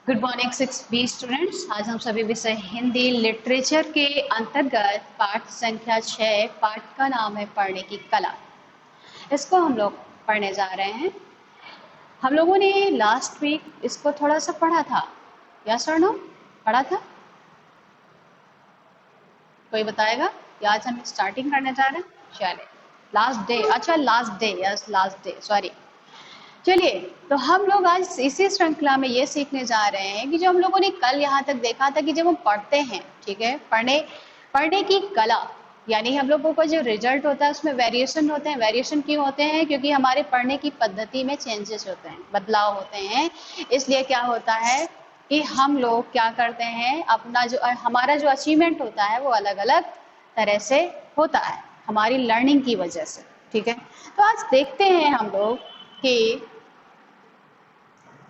Good morning 6B students. आज हम सभी विषय हिंदी लिटरेचर के अंतर्गत पाठ संख्या 6 पाठ का नाम है पढ़ने की कला। इसको हम लोग पढ़ने जा रहे हैं। हम लोगों ने लास्ट वीक इसको थोड़ा सा पढ़ा था। यस और नो? पढ़ा था? कोई बताएगा? या आज हम स्टार्टिंग करने जा रहे हैं? चले, लास्ट डे। अच्छा, last day, yes last day, sorry. चलिए, तो हम लोग आज इसी श्रृंखला में ये सीखने जा रहे हैं कि जो हम लोगों ने कल यहाँ तक देखा था कि जब हम पढ़ते हैं, ठीक है, पढ़ने पढ़ने की कला, यानी हम लोगों का जो रिजल्ट होता है उसमें वेरिएशन होते हैं। वेरिएशन क्यों होते हैं? क्योंकि हमारे पढ़ने की पद्धति में चेंजेस होते हैं, बदलाव होते हैं। इसलिए क्या होता है कि हम लोग क्या करते हैं, अपना जो हमारा जो अचीवमेंट होता है वो अलग अलग तरह से होता है हमारी लर्निंग की वजह से। ठीक है, तो आज देखते हैं हम लोग कि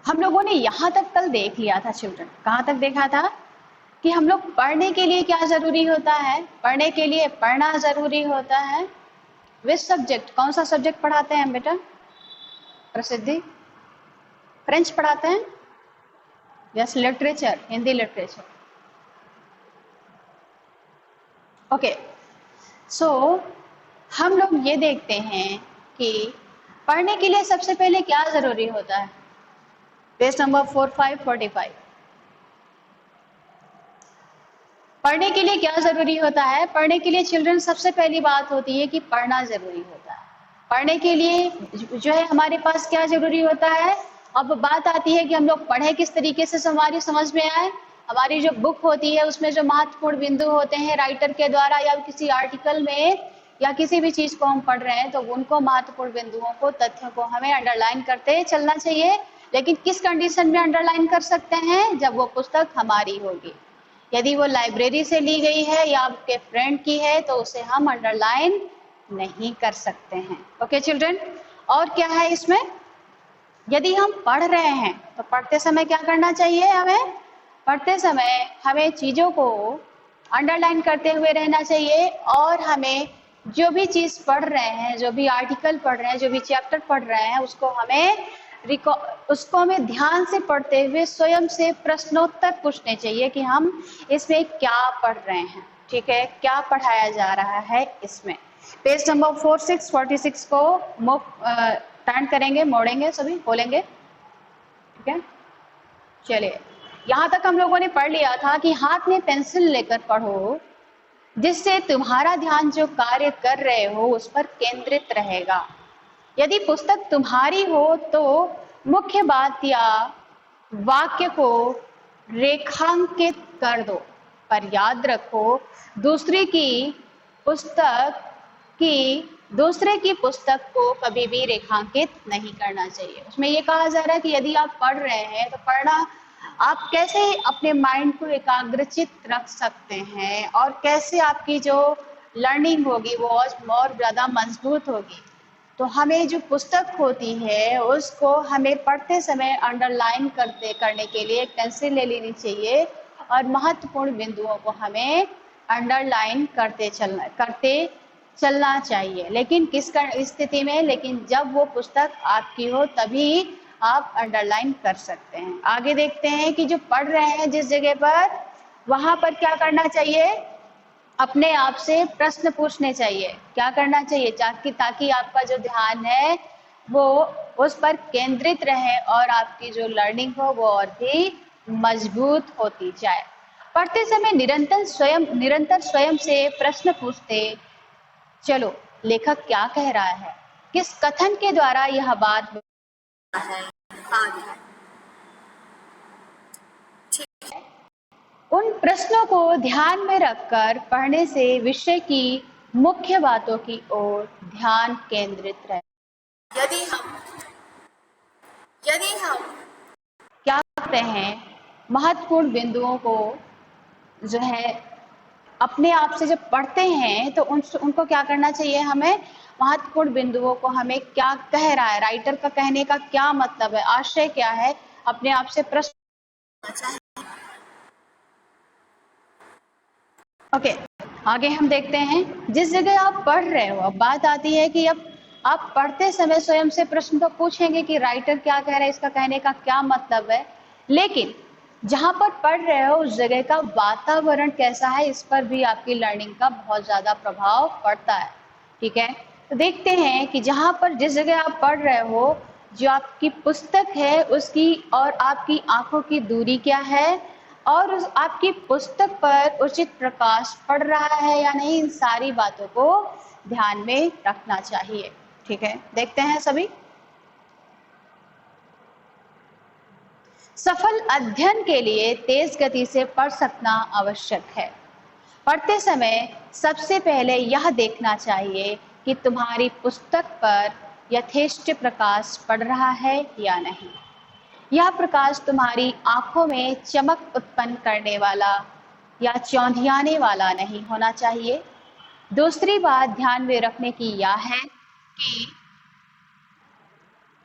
हम लोगों ने यहाँ तक कल देख लिया था चिल्ड्रन। कहाँ तक देखा था कि हम लोग पढ़ने के लिए क्या जरूरी होता है? पढ़ने के लिए पढ़ना जरूरी होता है। विच सब्जेक्ट, कौन सा सब्जेक्ट पढ़ाते हैं बेटा? प्रसिद्धि, फ्रेंच पढ़ाते हैं? Yes, literature, Hindi literature. Okay, so हम लोग ये देखते हैं कि पढ़ने के लिए सबसे पहले क्या जरूरी होता है। Page number 4545। पढ़ने के लिए क्या जरूरी होता है? पढ़ने के लिए चिल्ड्रन सबसे पहली बात होती है कि पढ़ना जरूरी होता है। पढ़ने के लिए जो है हमारे पास क्या जरूरी होता है? अब बात आती है कि हम लोग पढ़े किस तरीके से हमारी समझ में आए। हमारी जो बुक होती है उसमें जो महत्वपूर्ण बिंदु होते हैं राइटर के द्वारा या किसी आर्टिकल में या किसी भी चीज को हम पढ़ रहे हैं, तो उनको महत्वपूर्ण बिंदुओं को, तथ्यों को हमें अंडरलाइन करते चलना चाहिए। लेकिन किस कंडीशन में अंडरलाइन कर सकते हैं? जब वो पुस्तक हमारी होगी। यदि वो लाइब्रेरी से ली गई है या आपके फ्रेंड की है तो उसे हम अंडरलाइन नहीं कर सकते हैं। ओके चिल्ड्रन, और क्या है इसमें? यदि हम पढ़ रहे हैं तो पढ़ते समय क्या करना चाहिए हमें? पढ़ते समय हमें चीजों को अंडरलाइन करते हुए रहना चाहिए और हमें जो भी चीज पढ़ रहे हैं, जो भी आर्टिकल पढ़ रहे हैं, जो भी चैप्टर पढ़ रहे हैं, उसको हमें ध्यान से पढ़ते हुए स्वयं से प्रश्नोत्तर पूछने चाहिए कि हम इसमें क्या पढ़ रहे हैं। ठीक है, क्या पढ़ाया जा रहा है इसमें। पेज नंबर 4646 को टर्न करेंगे, मोड़ेंगे, सभी बोलेंगे। ठीक है, चलिए, यहाँ तक हम लोगों ने पढ़ लिया था कि हाथ में पेंसिल लेकर पढ़ो, जिससे तुम्हारा ध्यान जो कार्य कर रहे हो उस पर केंद्रित रहेगा। यदि पुस्तक तुम्हारी हो तो मुख्य बात या वाक्य को रेखांकित कर दो, पर याद रखो दूसरे की पुस्तक को कभी भी रेखांकित नहीं करना चाहिए। उसमें ये कहा जा रहा है कि यदि आप पढ़ रहे हैं तो पढ़ना, आप कैसे अपने माइंड को एकाग्रचित रख सकते हैं और कैसे आपकी जो लर्निंग होगी वो और ज्यादा मजबूत होगी। तो हमें जो पुस्तक होती है उसको हमें पढ़ते समय अंडरलाइन करने के लिए एक पेंसिल ले लेनी चाहिए और महत्वपूर्ण बिंदुओं को हमें अंडरलाइन करते चलना चाहिए। लेकिन किस स्थिति में? लेकिन जब वो पुस्तक आपकी हो तभी आप अंडरलाइन कर सकते हैं। आगे देखते हैं कि जो पढ़ रहे हैं जिस जगह पर, वहां पर क्या करना चाहिए? अपने आप से प्रश्न पूछने चाहिए। क्या करना चाहिए? ताकि आपका जो ध्यान है वो उस पर केंद्रित रहे और आपकी जो लर्निंग हो वो और भी मजबूत होती जाए। पढ़ते समय निरंतर स्वयं से प्रश्न पूछते चलो, लेखक क्या कह रहा है, किस कथन के द्वारा यह बात है, उन प्रश्नों को ध्यान में रखकर पढ़ने से विषय की मुख्य बातों की ओर ध्यान केंद्रित रहे। यदि हम क्या करते हैं, महत्वपूर्ण बिंदुओं को जो है अपने आप से जब पढ़ते हैं तो उनको क्या करना चाहिए? हमें महत्वपूर्ण बिंदुओं को, हमें क्या कह रहा है, राइटर का कहने का क्या मतलब है, आशय क्या है, अपने आप से प्रश्न। ओके, आगे हम देखते हैं जिस जगह आप पढ़ रहे हो। अब बात आती है कि अब आप पढ़ते समय स्वयं से प्रश्न तो पूछेंगे कि राइटर क्या कह रहा है, इसका कहने का क्या मतलब है। लेकिन जहाँ पर पढ़ रहे हो उस जगह का वातावरण कैसा है, इस पर भी आपकी लर्निंग का बहुत ज़्यादा प्रभाव पड़ता है। ठीक है, तो देखते हैं कि जहाँ पर जिस जगह आप पढ़ रहे हो, जो आपकी पुस्तक है उसकी और आपकी आंखों की दूरी क्या है, और उस आपकी पुस्तक पर उचित प्रकाश पड़ रहा है या नहीं, इन सारी बातों को ध्यान में रखना चाहिए। ठीक है, देखते हैं सभी। सफल अध्ययन के लिए तेज गति से पढ़ सकना आवश्यक है। पढ़ते समय सबसे पहले यह देखना चाहिए कि तुम्हारी पुस्तक पर यथेष्ट प्रकाश पड़ रहा है या नहीं। यह प्रकाश तुम्हारी आंखों में चमक उत्पन्न करने वाला या चौंधियाने वाला नहीं होना चाहिए। दूसरी बात ध्यान में रखने की यह है कि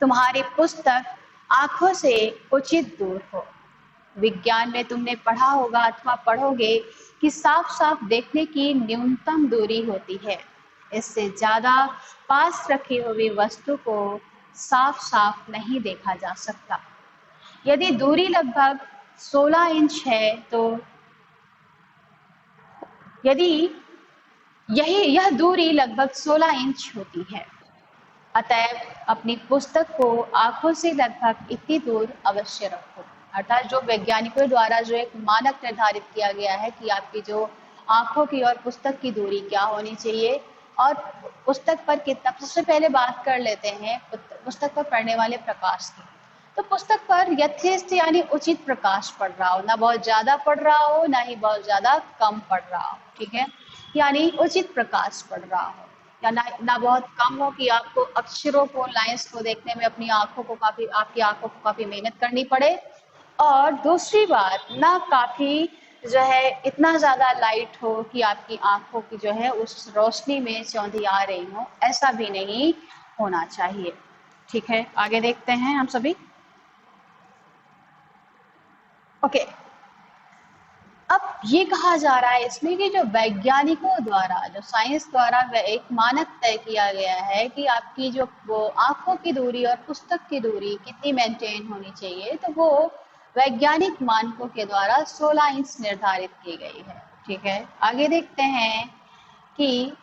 तुम्हारी पुस्तक आंखों से उचित दूर हो। विज्ञान में तुमने पढ़ा होगा अथवा पढ़ोगे कि साफ साफ देखने की न्यूनतम दूरी होती है। इससे ज्यादा पास रखी हुई वस्तु को साफ साफ नहीं देखा जा सकता। यदि दूरी लगभग 16 इंच है तो यदि यह दूरी लगभग 16 इंच होती है, अतएव अपनी पुस्तक को आंखों से लगभग इतनी दूर अवश्य रखो। अर्थात जो वैज्ञानिकों द्वारा जो एक मानक निर्धारित किया गया है कि आपकी जो आंखों की और पुस्तक की दूरी क्या होनी चाहिए, और पुस्तक पर कितना। सबसे पहले बात कर लेते हैं पुस्तक पर पड़ने वाले प्रकाश की। तो पुस्तक पर यथेष्ट यानी उचित प्रकाश पड़ रहा हो, ना बहुत ज्यादा पड़ रहा हो ना ही बहुत ज्यादा कम पड़ रहा हो। ठीक है, यानी उचित प्रकाश पड़ रहा हो, या ना बहुत कम हो कि आपको अक्षरों को, लाइंस को देखने में अपनी आंखों को काफी आपकी आंखों को काफी मेहनत करनी पड़े, और दूसरी बात ना काफी जो है इतना ज्यादा लाइट हो कि आपकी आंखों की जो है उस रोशनी में चौंधी आ रही हो, ऐसा भी नहीं होना चाहिए। ठीक है, आगे देखते हैं हम सभी। ओके, अब ये कहा जा रहा है इसमें कि जो वैज्ञानिकों द्वारा, जो साइंस द्वारा एक मानक तय किया गया है कि आपकी जो वो आंखों की दूरी और पुस्तक की दूरी कितनी मेंटेन होनी चाहिए, तो वो वैज्ञानिक मानकों के द्वारा 16 इंच निर्धारित की गई है। ठीक है, आगे देखते हैं कि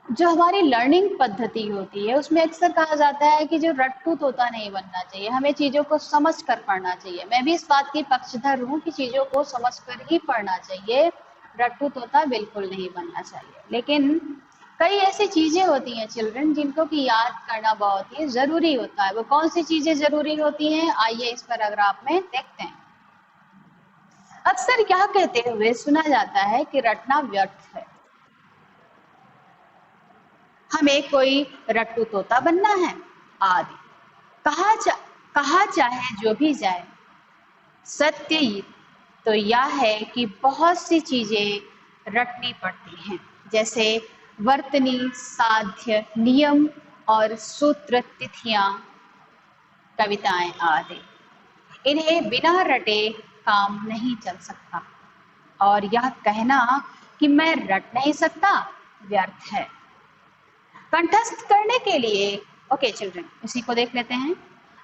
जो हमारी लर्निंग पद्धति होती है उसमें अक्सर कहा जाता है कि जो रट्टू तोता नहीं बनना चाहिए, हमें चीजों को समझ कर पढ़ना चाहिए। मैं भी इस बात की पक्षधर हूँ कि चीजों को समझ कर ही पढ़ना चाहिए, रट्टू तोता बिल्कुल नहीं बनना चाहिए। लेकिन कई ऐसी चीजें होती हैं चिल्ड्रन जिनको कि याद करना बहुत ही जरूरी होता है। वो कौन सी चीजें जरूरी होती हैं, आइए इस पैराग्राफ में देखते हैं। अक्सर क्या कहते हुए सुना जाता है कि रटना व्यर्थ है, हमें कोई रट्टू तोता बनना है आदि। कहा चाहे जो भी जाए, सत्य तो यह है कि बहुत सी चीजें रटनी पड़ती हैं, जैसे वर्तनी, साध्य, नियम और सूत्र, तिथियां, कविताएं आदि। इन्हें बिना रटे काम नहीं चल सकता, और यह कहना कि मैं रट नहीं सकता व्यर्थ है। कंठस्थ करने के लिए, ओके चिल्ड्रन, इसी को देख लेते हैं।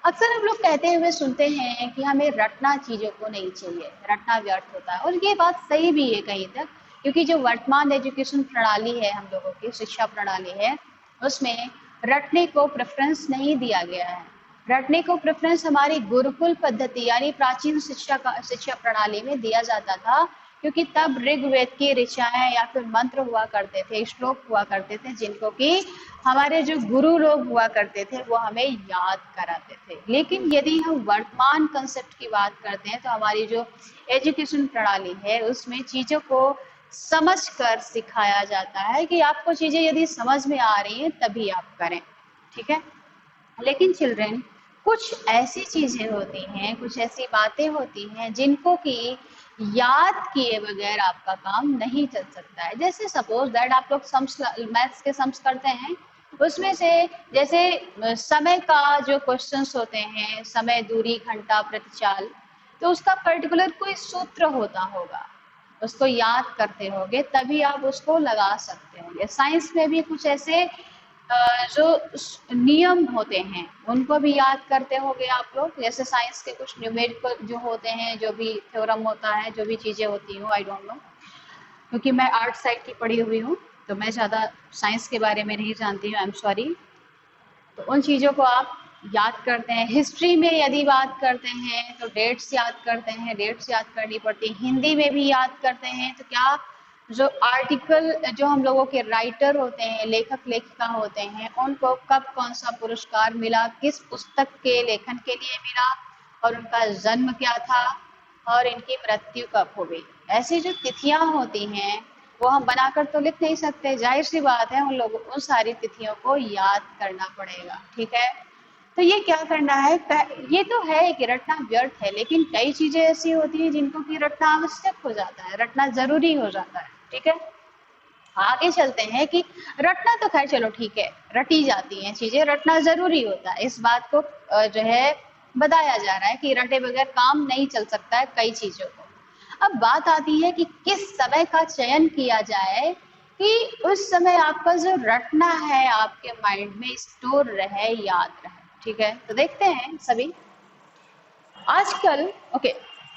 अक्सर हम लोग कहते हुए सुनते हैं कि हमें रटना चीजों को नहीं चाहिए, रटना व्यर्थ होता है, और ये बात सही भी है कहीं तक, क्योंकि जो वर्तमान एजुकेशन प्रणाली है, हम लोगों की शिक्षा प्रणाली है, उसमें रटने को प्रेफरेंस नहीं दिया गया है। रटने को प्रेफरेंस हमारी गुरुकुल पद्धति यानी प्राचीन शिक्षा प्रणाली में दिया जाता था, क्योंकि तब ऋग्वेद की ऋचाएं या फिर मंत्र हुआ करते थे, श्लोक हुआ करते थे, जिनको कि हमारे जो गुरु लोग हुआ करते थे वो हमें याद कराते थे। लेकिन यदि हम वर्तमान कंसेप्ट की बात करते हैं तो हमारी जो एजुकेशन प्रणाली है उसमें चीजों को समझ कर सिखाया जाता है कि आपको चीजें यदि समझ में आ रही हैं तभी आप करें। ठीक है, लेकिन चिल्ड्रन कुछ ऐसी चीजें होती हैं, कुछ ऐसी बातें होती हैं जिनको कि याद किए बगैर आपका काम नहीं चल सकता है। जैसे सपोज दैट आप लोग मैथ्स के सम्स करते हैं, उसमें से जैसे समय का जो क्वेश्चंस होते हैं, समय, दूरी, घंटा, प्रतिचाल, तो उसका पर्टिकुलर कोई सूत्र होता होगा, उसको याद करते होगे तभी आप उसको लगा सकते होंगे। साइंस में भी कुछ ऐसे जो नियम होते हैं उनको भी याद करते होंगे आप लोग, जैसे साइंस के कुछ न्यूमेरिकल जो होते हैं, जो भी थ्योरम होता है, जो भी चीजें होती हूँ, आई डोंट नो, क्योंकि मैं आर्ट साइड की पढ़ी हुई हूँ तो मैं ज़्यादा साइंस के बारे में नहीं जानती हूँ, आई एम सॉरी। तो उन चीज़ों को आप याद करते हैं। हिस्ट्री में यदि बात करते हैं तो डेट्स याद करते हैं, डेट्स याद करनी पड़ती है। हिंदी में भी याद करते हैं तो क्या जो आर्टिकल, जो हम लोगों के राइटर होते हैं, लेखक लेखिका होते हैं, उनको कब कौन सा पुरस्कार मिला, किस पुस्तक के लेखन के लिए मिला, और उनका जन्म क्या था, और इनकी मृत्यु कब हो गई। ऐसी जो तिथियां होती हैं वो हम बनाकर तो लिख नहीं सकते, जाहिर सी बात है, उन लोगों उन सारी तिथियों को याद करना पड़ेगा, ठीक है। तो ये क्या करना है, ये तो है कि रटना व्यर्थ है, लेकिन कई चीजें ऐसी होती हैं जिनको कि रटना आवश्यक हो जाता है, रटना जरूरी हो जाता है, ठीक है। आगे चलते हैं कि रटना तो खैर चलो ठीक है, रटी जाती हैं चीजें, रटना जरूरी होता है, इस बात को जो है बताया जा रहा है कि रटे बगैर काम नहीं चल सकता है कई चीजों को। अब बात आती है कि किस समय का चयन किया जाए कि उस समय आपका जो रटना है आपके माइंड में स्टोर रहे, याद रहे, ठीक है। तो देखते हैं सभी आजकल, ओके,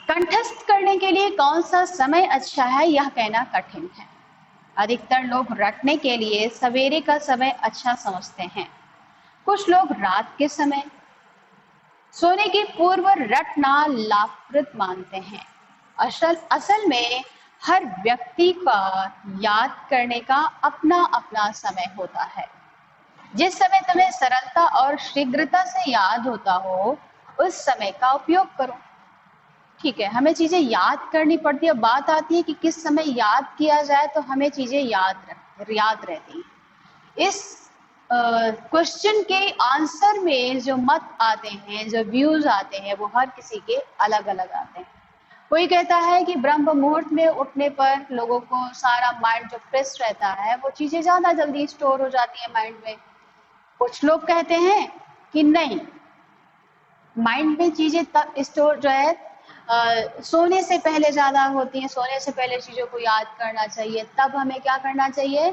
कंठस्थ करने के लिए कौन सा समय अच्छा है यह कहना कठिन है। अधिकतर लोग रटने के लिए सवेरे का समय अच्छा समझते हैं, कुछ लोग रात के समय, सोने के पूर्व रटना लाभप्रद मानते हैं। असल असल में हर व्यक्ति का याद करने का अपना अपना समय होता है। जिस समय तुम्हें सरलता और शीघ्रता से याद होता हो उस समय का उपयोग करो, ठीक है। हमें चीजें याद करनी पड़ती है, बात आती है कि किस समय याद किया जाए तो हमें चीजें याद रहती हैं। इस क्वेश्चन के आंसर में जो मत आते हैं, जो व्यूज आते हैं, वो हर किसी के अलग अलग आते हैं। कोई कहता है कि ब्रह्म मुहूर्त में उठने पर लोगों को सारा माइंड जो फ्रेश रहता है वो चीजें ज्यादा जल्दी स्टोर हो जाती है माइंड में। कुछ लोग कहते हैं कि नहीं, माइंड में चीजें तब स्टोर जो है सोने से पहले ज्यादा होती हैं, सोने से पहले चीजों को याद करना चाहिए। तब हमें क्या करना चाहिए,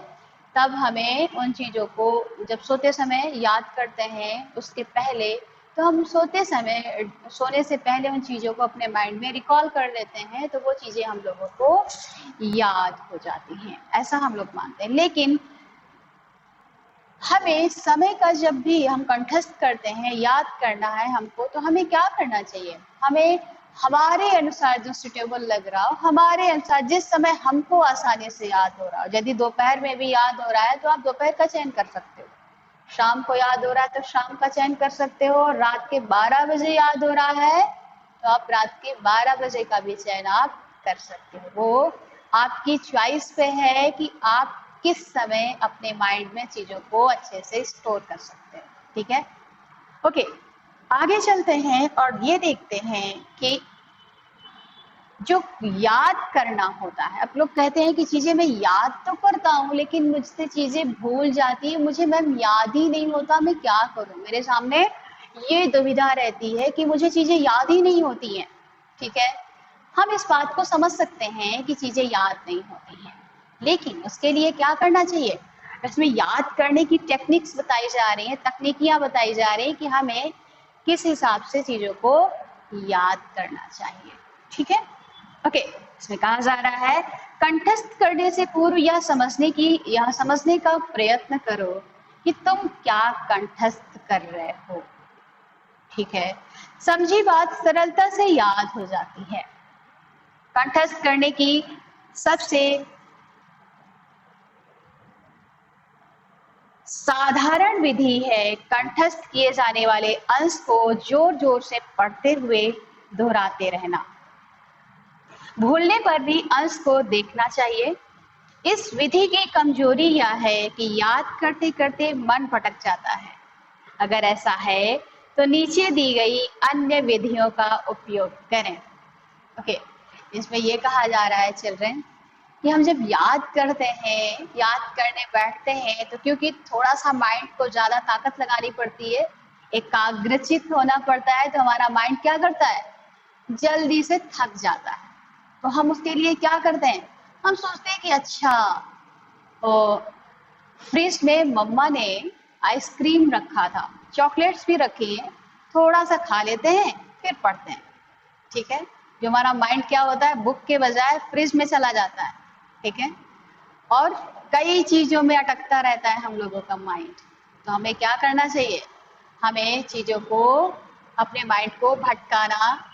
तब हमें उन चीजों को जब सोते समय याद करते हैं उसके पहले, तो हम सोते समय, सोने से पहले उन चीजों को अपने माइंड में रिकॉल कर लेते हैं तो वो चीजें हम लोगों को याद हो जाती हैं, ऐसा हम लोग मानते हैं। लेकिन हमें समय का जब भी हम कंठस्थ करते हैं, याद करना है हमको, तो हमें क्या करना चाहिए, हमें हमारे अनुसार जो सुटेबल लग रहा हो, हमारे अनुसार जिस समय हमको आसानी से याद हो रहा हो। यदि दोपहर में भी याद हो रहा है तो आप दोपहर का चयन कर सकते हो, शाम को याद हो रहा है तो शाम का चयन कर सकते हो, रात के 12 बजे याद हो रहा है तो आप रात के 12 बजे का भी चयन आप कर सकते हो। वो आपकी चॉइस पे है कि आप किस समय अपने माइंड में चीजों को अच्छे से स्टोर कर सकते हैं, ठीक है। ओके, आगे चलते हैं और ये देखते हैं कि जो याद करना होता है, अब लोग कहते हैं कि चीजें मैं याद तो करता हूँ लेकिन मुझसे चीजें भूल जाती है, मुझे मैम याद ही नहीं होता, मैं क्या करूं। मेरे सामने ये दुविधा रहती है कि मुझे चीजें याद ही नहीं होती हैं, ठीक है। हम इस बात को समझ सकते हैं कि चीजें याद नहीं होती हैं, लेकिन उसके लिए क्या करना चाहिए, इसमें याद करने की टेक्निक्स बताई जा रही हैं, तकनीकियां बताई जा रही हैं कि हमें किस हिसाब से चीजों को याद करना चाहिए, ठीक है। ओके, इसमें कहा जा रहा है कंठस्थ करने से पूर्व यह समझने का प्रयत्न करो कि तुम क्या कंठस्थ कर रहे हो, ठीक है। समझी बात सरलता से याद हो जाती है। कंठस्थ करने की सबसे साधारण विधि है कंठस्थ किए जाने वाले अंश को जोर जोर से पढ़ते हुए दोहराते रहना। भूलने पर भी अंश को देखना चाहिए। इस विधि की कमजोरी यह है कि याद करते करते मन भटक जाता है। अगर ऐसा है तो नीचे दी गई अन्य विधियों का उपयोग करें। ओके, इसमें यह कहा जा रहा है चिल्ड्रन कि हम जब याद करते हैं, याद करने बैठते हैं, तो क्योंकि थोड़ा सा माइंड को ज्यादा ताकत लगानी पड़ती है, एकाग्रचित होना पड़ता है, तो हमारा माइंड क्या करता है, जल्दी से थक जाता है। तो हम उसके लिए क्या करते हैं, हम सोचते हैं कि अच्छा, फ्रिज में मम्मा ने आइसक्रीम रखा था, चॉकलेट्स भी रखी है, थोड़ा सा खा लेते हैं फिर पढ़ते हैं। ठीक है, जो हमारा माइंड क्या होता है, बुक के बजाय फ्रिज में चला जाता है। ठीक है, और कई चीजों में अटकता रहता है हम लोगों का माइंड। तो हमें क्या करना चाहिए, हमें चीजों को, अपने माइंड को भटकाना